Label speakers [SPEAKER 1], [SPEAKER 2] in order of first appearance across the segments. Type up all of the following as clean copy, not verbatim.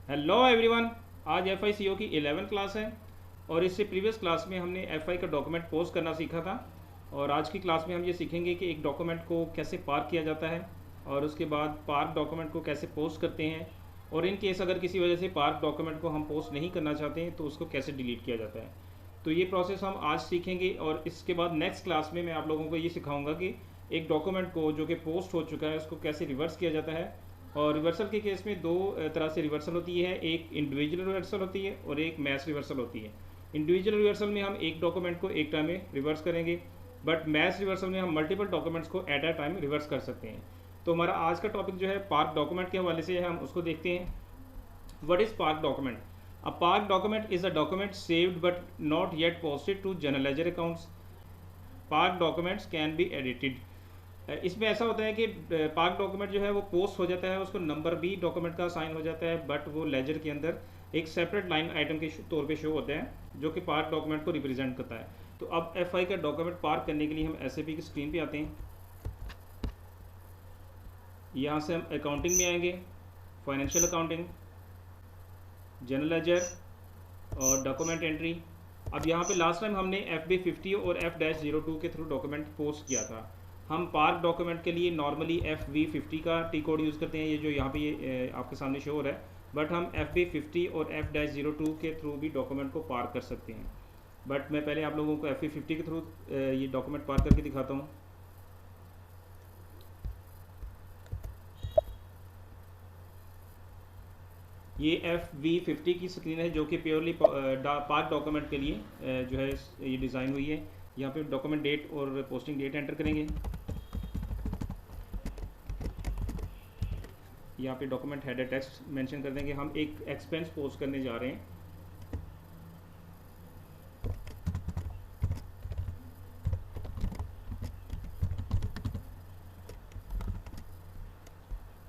[SPEAKER 1] Hello everyone. आज F I सी ओ की 11 class है और इससे प्रीवियस क्लास में हमने एफ आई का डॉक्यूमेंट पोस्ट करना सीखा था। और आज की क्लास में हम ये सीखेंगे कि एक डॉक्यूमेंट को कैसे पार्क किया जाता है और उसके बाद पार्क डॉक्यूमेंट को कैसे पोस्ट करते हैं, और इन केस अगर किसी वजह से पार्क डॉक्यूमेंट को हम पोस्ट नहीं करना चाहते हैं तो उसको कैसे डिलीट किया जाता है। तो ये प्रोसेस हम आज सीखेंगे और इसके बाद नेक्स्ट क्लास में मैं आप लोगों को ये सिखाऊंगा कि एक डॉक्यूमेंट को जो कि पोस्ट हो चुका है उसको कैसे रिवर्स किया जाता है। और रिवर्सल के केस में दो तरह से रिवर्सल होती है, एक इंडिविजुअल रिवर्सल होती है और एक मैस रिवर्सल होती है। इंडिविजुअल रिवर्सल में हम एक डॉक्यूमेंट को एक टाइम में रिवर्स करेंगे, बट मैस रिवर्सल में हम मल्टीपल डॉक्यूमेंट्स को एट अ टाइम रिवर्स कर सकते हैं। तो हमारा आज का टॉपिक जो है पार्क डॉक्यूमेंट के हवाले से है, हम उसको देखते हैं। What is park document? A park document is a document saved but not yet posted to general ledger accounts. Park documents can be edited. इसमें ऐसा होता है कि पार्क डॉक्यूमेंट जो है वो पोस्ट हो जाता है, उसको नंबर भी डॉक्यूमेंट का साइन हो जाता है, बट वो लेजर के अंदर एक सेपरेट लाइन आइटम के तौर पे शो होता है जो कि पार्क डॉक्यूमेंट को रिप्रेजेंट करता है। तो अब एफ आई का डॉक्यूमेंट पार्क करने के लिए हम एस ए पी की स्क्रीन पे आते हैं। यहाँ से हम अकाउंटिंग में आएंगे, फाइनेंशियल अकाउंटिंग, जनरल लेजर और डॉक्यूमेंट एंट्री। अब यहाँ पे लास्ट टाइम हमने FB50 और F-02 के थ्रू डॉक्यूमेंट पोस्ट किया था। हम पार्क डॉक्यूमेंट के लिए नॉर्मली FB50 का टी कोड यूज़ करते हैं, ये जो यहाँ पे ये आपके सामने शो हो रहा है, बट हम FB50 और F-02 के थ्रू भी डॉक्यूमेंट को पार्क कर सकते हैं। बट मैं पहले आप लोगों को FB50 के थ्रू ये डॉक्यूमेंट पार्क करके दिखाता हूँ। ये FB50 की स्क्रीन है जो कि प्योरली पार्क डॉक्यूमेंट के लिए जो है ये डिज़ाइन हुई है। यहाँ पे डॉक्यूमेंट डेट और पोस्टिंग डेट एंटर करेंगे। यहाँ पे डॉक्यूमेंट हेडर टेक्स्ट मेंशन कर देंगे, हम एक एक्सपेंस पोस्ट करने जा रहे हैं।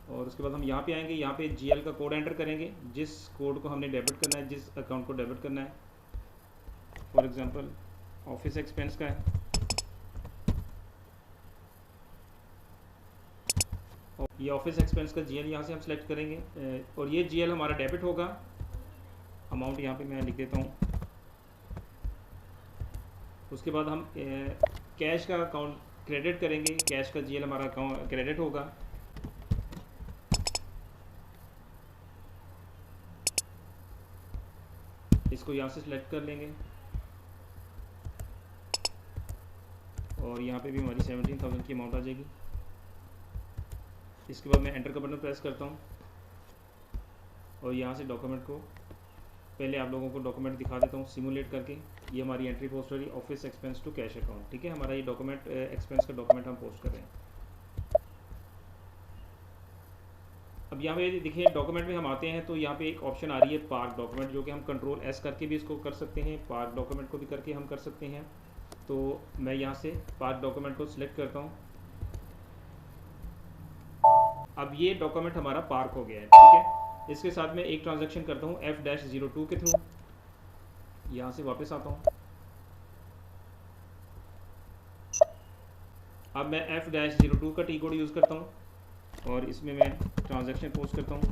[SPEAKER 1] और उसके बाद हम यहाँ पे आएंगे, यहाँ पे GL का कोड एंटर करेंगे, जिस कोड को हमने डेबिट करना है, जिस अकाउंट को डेबिट करना है। फॉर एग्जांपल ऑफिस एक्सपेंस का है, ये ऑफिस एक्सपेंस का GL यहाँ से हम सेलेक्ट करेंगे और ये GL हमारा डेबिट होगा। अमाउंट यहाँ पे मैं लिख देता हूँ। उसके बाद हम कैश का अकाउंट क्रेडिट करेंगे, कैश का GL हमारा अकाउंट क्रेडिट होगा। इसको यहाँ से सिलेक्ट कर लेंगे और यहाँ पे भी हमारी 17,000 की अमाउंट आ जाएगी। इसके बाद मैं एंटर का बटन प्रेस करता हूँ और यहाँ से डॉक्यूमेंट को पहले आप लोगों को डॉक्यूमेंट दिखा देता हूँ सिमुलेट करके। ये हमारी एंट्री पोस्ट हो रही है, office expense to cash account. ठीक है, हमारा ये डॉक्यूमेंट एक्सपेंस का डॉक्यूमेंट हम पोस्ट कर रहे हैं। अब यहाँ पे देखिए डॉक्यूमेंट में हम आते हैं तो यहाँ पे एक ऑप्शन आ रही है पार्क डॉक्यूमेंट, जो कि हम कंट्रोल S करके भी इसको कर सकते हैं, पार्क डॉक्यूमेंट को भी करके हम कर सकते हैं। तो मैं यहाँ से पार्क डॉक्यूमेंट को सिलेक्ट करता हूँ। अब ये डॉक्यूमेंट हमारा पार्क हो गया है। ठीक है, इसके साथ मैं एक ट्रांजैक्शन करता हूँ F-02 के थ्रू। यहाँ से वापस आता हूँ। अब मैं F-02 का टी कोड यूज़ करता हूँ और इसमें मैं ट्रांजैक्शन पोस्ट करता हूँ।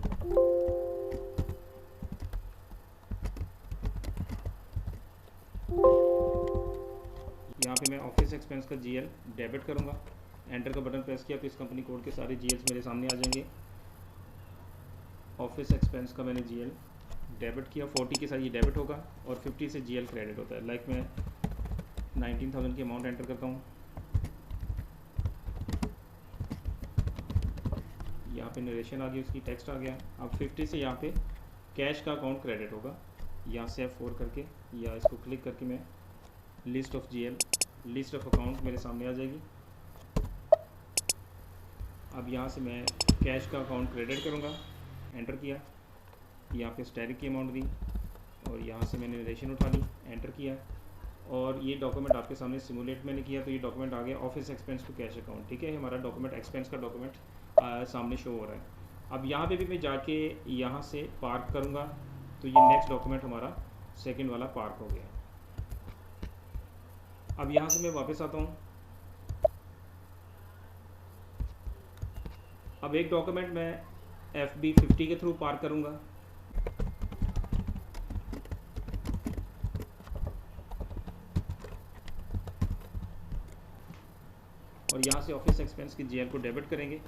[SPEAKER 1] यहाँ पे मैं ऑफिस एक्सपेंस का GL डेबिट करूँगा। एंटर का बटन प्रेस किया तो इस कंपनी कोड के सारे GLs मेरे सामने आ जाएंगे। ऑफिस एक्सपेंस का मैंने GL डेबिट किया, 40 के साथ ये डेबिट होगा और 50 से GL क्रेडिट होता है। लाइक मैं 19,000 की अमाउंट एंटर करता हूँ। यहाँ पे नरेशन आ गई, उसकी टेक्स्ट आ गया। अब 50 से यहाँ पे कैश का अकाउंट क्रेडिट होगा। यहाँ से F4 करके या इसको क्लिक करके मैं list of GL, list of account मेरे सामने आ जाएगी। अब यहाँ से मैं कैश का अकाउंट क्रेडिट करूँगा, एंटर किया। यहाँ पे स्टैरिक की अमाउंट दी और यहाँ से मैंने नरेशन उठा ली, एंटर किया और ये डॉक्यूमेंट आपके सामने सिमुलेट मैंने किया तो ये डॉक्यूमेंट आ गया office expense to cash account. ठीक है, हमारा डॉक्यूमेंट एक्सपेंस का डॉक्यूमेंट सामने शो हो रहा है। अब यहाँ पे भी मैं जाके यहाँ से पार्क करूँगा तो ये नेक्स्ट डॉक्यूमेंट हमारा सेकंड वाला पार्क हो गया। अब यहाँ से मैं वापस आता हूँ। अब एक डॉक्यूमेंट मैं FB50 के थ्रू पार्क करूँगा। यहाँ से ऑफिस एक्सपेंस की जीएल को डेबिट करेंगे।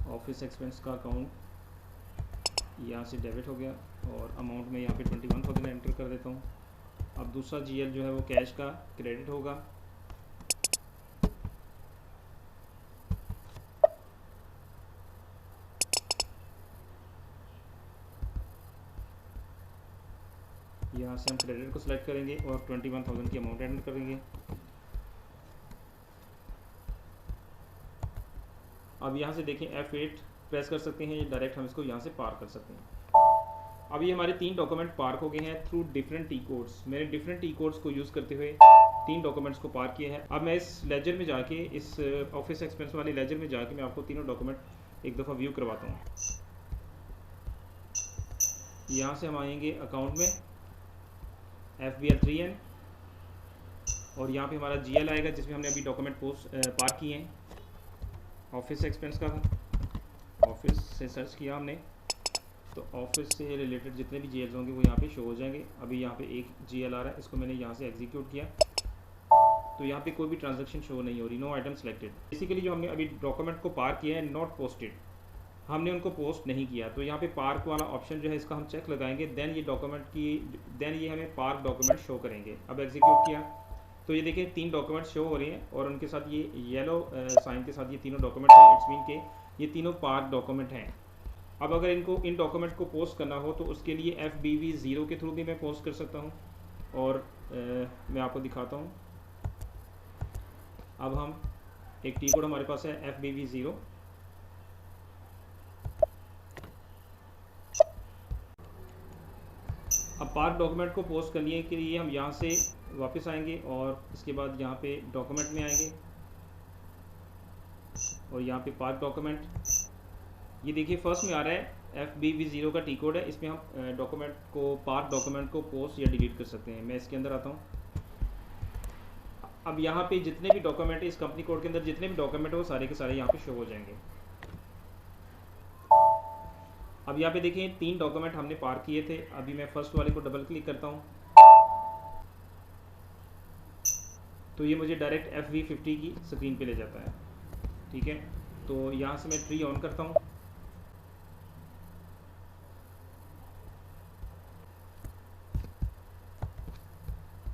[SPEAKER 1] ऑफिस एक्सपेंस का अकाउंट यहाँ से डेबिट हो गया और अमाउंट में यहाँ पे 21,000 एंटर कर देता हूँ। अब दूसरा जीएल जो है वो कैश का क्रेडिट होगा। यहाँ से हम क्रेडिट को सिलेक्ट करेंगे और 21,000 की अमाउंट एंटर करेंगे। अब यहाँ से देखें F8 प्रेस कर सकते हैं, ये डायरेक्ट हम इसको यहाँ से पार कर सकते हैं। अब ये हमारे 3 डॉक्यूमेंट पार्क हो गए हैं थ्रू डिफरेंट टी कोड्स। मैंने डिफरेंट टी कोड्स को यूज़ करते हुए 3 डॉक्यूमेंट्स को पार किया है। अब मैं इस लेजर में जाके, इस ऑफिस एक्सपेंस वाले लेजर में जाके मैं आपको तीनों डॉक्यूमेंट एक दफ़ा व्यू करवाता हूँ। यहाँ से हम आएंगे अकाउंट में FBL 3N और यहाँ पे हमारा GL आएगा जिसमें हमने अभी डॉक्यूमेंट पार किए हैं। ऑफिस एक्सपेंस का ऑफिस से सर्च किया हमने तो ऑफिस से रिलेटेड जितने भी GLs होंगे वो यहाँ पे शो हो जाएंगे। अभी यहाँ पे एक GL आ रहा है, इसको मैंने यहाँ से एग्जीक्यूट किया तो यहाँ पे कोई भी ट्रांजैक्शन शो नहीं हो रही, नो आइटम सिलेक्टेड। बेसिकली जो हमने अभी डॉक्यूमेंट को पार किया है नॉट पोस्टेड, हमने उनको पोस्ट नहीं किया। तो यहाँ पे पार्क वाला ऑप्शन जो है इसका हम चेक लगाएंगे, देन ये हमें पार्क डॉक्यूमेंट शो करेंगे। अब एग्जीक्यूट किया तो ये देखिए 3 डॉक्यूमेंट शो हो रहे हैं और उनके साथ ये येलो साइन के साथ ये तीनों डॉक्यूमेंट हैं। इट्स मीन के ये तीनों पार्क डॉक्यूमेंट हैं। अब अगर इन डॉक्यूमेंट को पोस्ट करना हो तो उसके लिए FBV 0 के थ्रू भी मैं पोस्ट कर सकता हूँ और मैं आपको दिखाता हूँ। अब हम एक टी कोड हमारे पास है FBV 0। अब पार्क डॉक्यूमेंट को पोस्ट करने के लिए हम यहाँ से वापस आएंगे और इसके बाद यहाँ पे डॉक्यूमेंट में आएंगे और यहाँ पे पार्क डॉक्यूमेंट, ये देखिए फर्स्ट में आ रहा है FBV 0 का टी कोड है। इसमें हम डॉक्यूमेंट को, पार्क डॉक्यूमेंट को पोस्ट या डिलीट कर सकते हैं। मैं इसके अंदर आता हूँ। अब यहाँ पे जितने भी डॉक्यूमेंट है इस कंपनी कोड के अंदर, जितने भी डॉक्यूमेंट है वो सारे के सारे यहाँ पे शो हो जाएंगे। अब यहाँ पे देखिए 3 डॉक्यूमेंट हमने पार किए थे। अभी मैं फर्स्ट वाले को डबल क्लिक करता हूँ तो ये मुझे डायरेक्ट FV50 की स्क्रीन पे ले जाता है। ठीक है, तो यहाँ से मैं ट्री ऑन करता हूँ।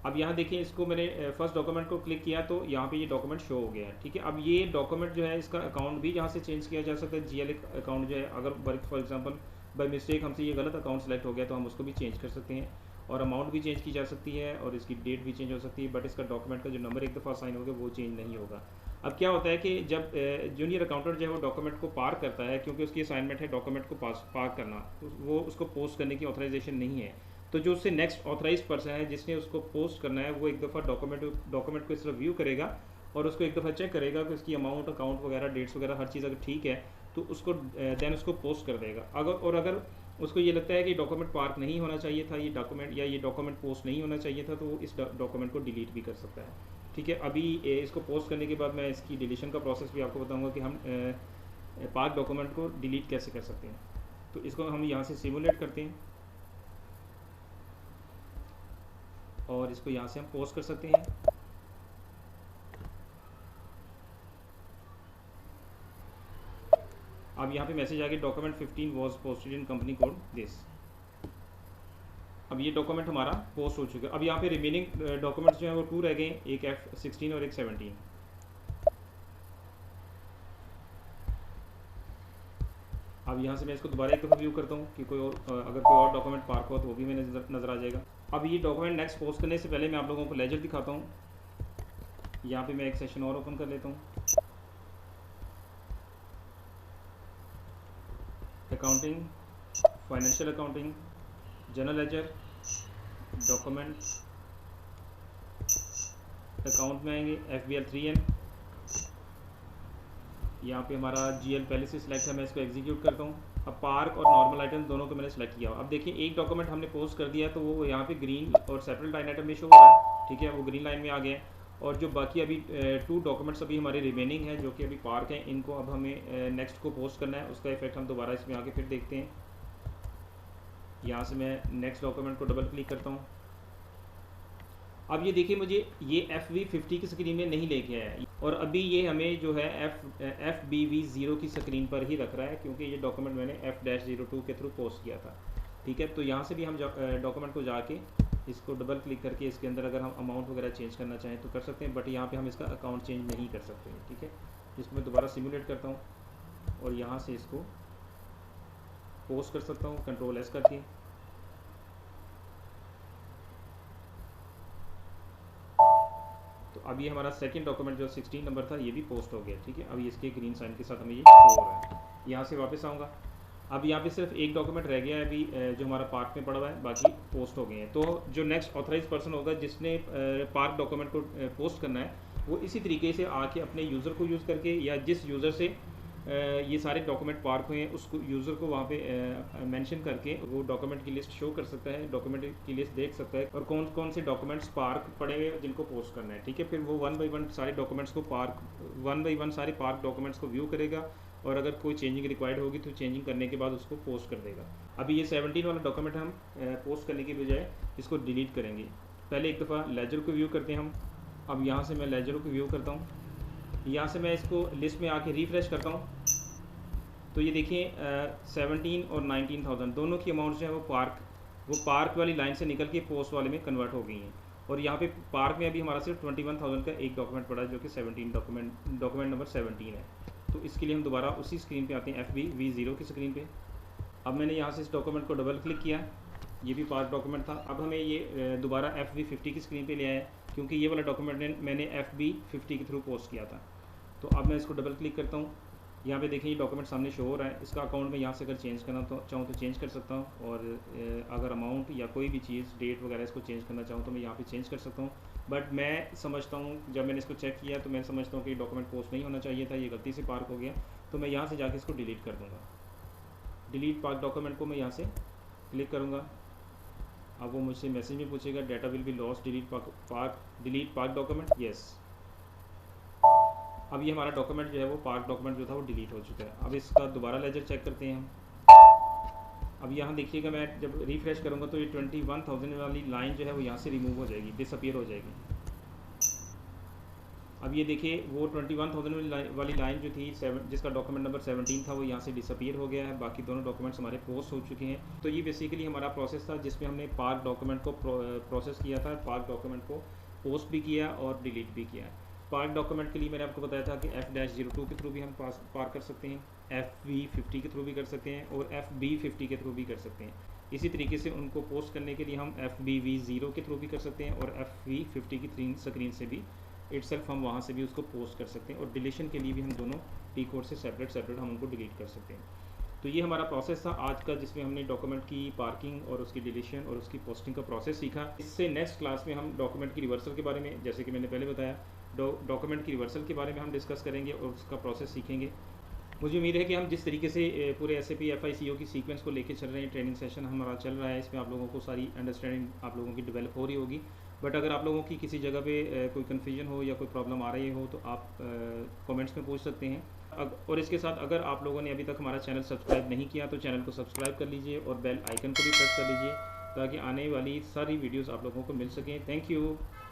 [SPEAKER 1] अब यहाँ देखिए इसको मैंने फर्स्ट डॉक्यूमेंट को क्लिक किया तो यहाँ पे ये डॉक्यूमेंट शो हो गया है। ठीक है, अब ये डॉक्यूमेंट जो है इसका अकाउंट भी यहाँ से चेंज किया जा सकता है। GL अकाउंट जो है, अगर फॉर एग्जांपल बाय मिस्टेक हमसे ये गलत अकाउंट सेलेक्ट हो गया तो हम उसको भी चेंज कर सकते हैं और अमाउंट भी चेंज की जा सकती है और इसकी डेट भी चेंज हो सकती है। बट इसका डॉक्यूमेंट का जो नंबर एक दफ़ा साइन हो गया वो चेंज नहीं होगा। अब क्या होता है कि जब जूनियर अकाउंटेंट जो है वो डॉक्यूमेंट को पार करता है, क्योंकि उसकी असाइनमेंट है डॉक्यूमेंट को पार करना, वो उसको पोस्ट करने की ऑथराइजेशन नहीं है। तो जो उससे नेक्स्ट ऑथराइज पर्सन है जिसने उसको पोस्ट करना है वो एक दफ़ा डॉक्यूमेंट को इस तरह व्यू करेगा और उसको एक दफ़ा चेक करेगा कि उसकी अमाउंट, अकाउंट वगैरह, डेट्स वगैरह हर चीज़ अगर ठीक है तो उसको देन उसको पोस्ट कर देगा। अगर उसको ये लगता है कि डॉक्यूमेंट पार्क नहीं होना चाहिए था, ये डॉक्यूमेंट पोस्ट नहीं होना चाहिए था, तो वो इस डॉक्यूमेंट को डिलीट भी कर सकता है। ठीक है, अभी इसको पोस्ट करने के बाद मैं इसकी डिलीशन का प्रोसेस भी आपको बताऊँगा कि हम पार्क डॉक्यूमेंट को डिलीट कैसे कर सकते हैं। तो इसको हम यहाँ से सिमुलेट करते हैं और इसको यहाँ से हम पोस्ट कर सकते हैं। अब यहाँ पे मैसेज आ गया document 15 was posted in company code this. अब ये डॉक्यूमेंट हमारा पोस्ट हो चुका है। अब यहाँ पे रिमेनिंग डॉक्यूमेंट्स जो हैं वो 2 रह गए, एक F16 और एक 17। अब यहाँ से मैं इसको दोबारा एक दफ़ा व्यू करता हूँ कि अगर कोई और डॉक्यूमेंट पार्क हो तो वो भी मैंने नज़र आ जाएगा। अब ये डॉक्यूमेंट नेक्स्ट पोस्ट करने से पहले मैं आप लोगों को लेजर दिखाता हूँ। यहाँ पे मैं एक सेशन और ओपन कर लेता हूँ। Accounting, financial accounting, general ledger, document, account में आएंगे FBL 3N। यहाँ पे हमारा GL पहले से सिलेक्ट है, मैं इसको एग्जीक्यूट करता हूँ। अब पार्क और नॉर्मल आइटम दोनों को मैंने सेलेक्ट किया। अब देखिए एक डॉक्यूमेंट हमने पोस्ट कर दिया तो वो यहाँ पे ग्रीन और सेपरेट लाइन आइटम भी शो हो रहा है। ठीक है, वो ग्रीन लाइन में आ गया है। और जो बाकी अभी 2 डॉक्यूमेंट्स अभी हमारे रिमेनिंग हैं जो कि अभी पार्क हैं, इनको अब हमें नेक्स्ट को पोस्ट करना है। उसका इफेक्ट हम दोबारा इसमें आके फिर देखते हैं। यहाँ से मैं नेक्स्ट डॉक्यूमेंट को डबल क्लिक करता हूँ अब ये देखिए मुझे ये FV50 की स्क्रीन में नहीं लेके आया है, और अभी ये हमें जो है FBV0 की स्क्रीन पर ही रख रहा है, क्योंकि ये डॉक्यूमेंट मैंने F-02 के थ्रू पोस्ट किया था। ठीक है, तो यहाँ से भी हम डॉक्यूमेंट को जाके इसको डबल क्लिक करके इसके अंदर अगर हम अमाउंट वगैरह चेंज करना चाहें तो कर सकते हैं, बट यहाँ पे हम इसका अकाउंट चेंज नहीं कर सकते हैं। ठीक है, इसको मैं दोबारा सिमुलेट करता हूँ और यहाँ से इसको पोस्ट कर सकता हूँ Ctrl+S करके। तो अभी हमारा सेकंड डॉक्यूमेंट जो 16 नंबर था ये भी पोस्ट हो गया। ठीक है, अभी इसके ग्रीन साइन के साथ हमें ये शो हो रहा है। यहाँ से वापस आऊँगा, अब यहाँ पे सिर्फ एक डॉक्यूमेंट रह गया है अभी जो हमारा पार्क में पड़ा हुआ है, बाकी पोस्ट हो गए हैं। तो जो नेक्स्ट ऑथराइज पर्सन होगा जिसने पार्क डॉक्यूमेंट को पोस्ट करना है, वो इसी तरीके से आके अपने यूज़र को यूज़ करके या जिस यूज़र से ये सारे डॉक्यूमेंट पार्क हुए हैं उसको यूज़र को वहाँ पे मेंशन करके वो डॉक्यूमेंट की लिस्ट शो कर सकता है, डॉक्यूमेंट की लिस्ट देख सकता है और कौन कौन से डॉक्यूमेंट्स पार्क पड़े हुए हैं जिनको पोस्ट करना है। ठीक है, फिर वो 1 बाई 1 सारे डॉक्यूमेंट्स को वन बाई वन सारे पार्क डॉक्यूमेंट्स को व्यू करेगा और अगर कोई चेंजिंग रिक्वायर्ड होगी तो चेंजिंग करने के बाद उसको पोस्ट कर देगा। अभी ये 17 वाला डॉक्यूमेंट हम पोस्ट करने की बजाय इसको डिलीट करेंगे। पहले एक दफ़ा लेजर को व्यू करते हैं हम। अब यहाँ से मैं लेजर को व्यू करता हूँ, यहाँ से मैं इसको लिस्ट में आके रिफ्रेश करता हूँ, तो ये देखिए 17 और 19,000 दोनों की अमाउंट जो है वो पार्क वाली लाइन से निकल के पोस्ट वाले में कन्वर्ट हो गई हैं। और यहाँ पे पार्क में अभी हमारा सिर्फ 21,000 का एक डॉक्यूमेंट पड़ा है जो कि 17 डॉक्यूमेंट नंबर 17 है। तो इसके लिए हम दोबारा उसी स्क्रीन पे आते हैं FBV0 की स्क्रीन पे। अब मैंने यहाँ से इस डॉक्यूमेंट को डबल क्लिक किया, ये भी पार्क डॉक्यूमेंट था। अब हमें ये दोबारा FB50 की स्क्रीन पे ले आया क्योंकि ये वाला डॉक्यूमेंट मैंने FB50 के थ्रू पोस्ट किया था। तो अब मैं इसको डबल क्लिक करता हूँ, यहाँ पे देखिए ये डॉक्यूमेंट सामने शो हो रहा है। इसका अकाउंट में यहाँ से अगर चेंज करना तो चाहूँ तो चेंज कर सकता हूँ, और अगर अमाउंट या कोई भी चीज़ डेट वगैरह इसको चेंज करना चाहूँ तो मैं यहाँ पे चेंज कर सकता हूँ। बट मैं समझता हूँ, जब मैंने इसको चेक किया तो मैं समझता हूँ कि डॉक्यूमेंट पोस्ट नहीं होना चाहिए था, ये गलती से पार्क हो गया। तो मैं यहाँ से जाके इसको डिलीट कर दूँगा। डिलीट पार्क डॉक्यूमेंट को मैं यहाँ से क्लिक करूँगा। अब वो मुझसे मैसेज में पूछेगा data will be lost, delete park document, yes. अब ये हमारा डॉक्यूमेंट जो है वो पार्क डॉक्यूमेंट जो था वो डिलीट हो चुका है। अब इसका दोबारा लेजर चेक करते हैं हम। अब यहाँ देखिएगा मैं जब रिफ्रेश करूँगा तो ये 21,000 वाली लाइन जो है वो यहाँ से रिमूव हो जाएगी, डिसअपीयर हो जाएगी। अब ये देखिए वो 21,000 वाली लाइन जो थी जिसका डॉक्यूमेंट नंबर 17 था वो यहाँ से डिसअपीयर हो गया है। बाकी दोनों डॉक्यूमेंट्स हमारे पोस्ट हो चुके हैं। तो ये बेसिकली हमारा प्रोसेस था जिसमें हमने पार्क डॉक्यूमेंट को प्रोसेस किया था, पार्क डॉक्यूमेंट को पोस्ट भी किया और डिलीट भी किया। पार्क डॉक्यूमेंट के लिए मैंने आपको बताया था कि F-02 के थ्रू भी हम पार कर सकते हैं, FV50 के थ्रू भी कर सकते हैं और FB50 के थ्रू भी कर सकते हैं। इसी तरीके से उनको पोस्ट करने के लिए हम FBV0 के थ्रू भी कर सकते हैं और FV50 की स्क्रीन से भी इटसेल्फ हम वहाँ से भी उसको पोस्ट कर सकते हैं। और डिलीशन के लिए भी हम दोनों टी कोड से सेपरेट हम उनको डिलीट कर सकते हैं। तो ये हमारा प्रोसेस था आज का, जिसमें हमने डॉक्यूमेंट की पार्किंग और उसकी डिलीशन और उसकी पोस्टिंग का प्रोसेस सीखा। इससे नेक्स्ट क्लास में हम डॉक्यूमेंट की रिवर्सल के बारे में, जैसे कि मैंने पहले बताया, डॉक्यूमेंट की रिवर्सल के बारे में हम डिस्कस करेंगे और उसका प्रोसेस सीखेंगे। मुझे उम्मीद है कि हम जिस तरीके से पूरे SAP FICO की सीक्वेंस को लेके चल रहे हैं, ट्रेनिंग सेशन हमारा चल रहा है, इसमें आप लोगों को सारी अंडरस्टैंडिंग आप लोगों की डेवलप हो रही होगी। बट अगर आप लोगों की किसी जगह पे कोई कन्फ्यूजन हो या कोई प्रॉब्लम आ रही हो तो आप कमेंट्स में पूछ सकते हैं। और इसके साथ अगर आप लोगों ने अभी तक हमारा चैनल सब्सक्राइब नहीं किया तो चैनल को सब्सक्राइब कर लीजिए और बेल आइकन को भी प्रेस कर लीजिए ताकि आने वाली सारी वीडियोस आप लोगों को मिल सकें। Thank you.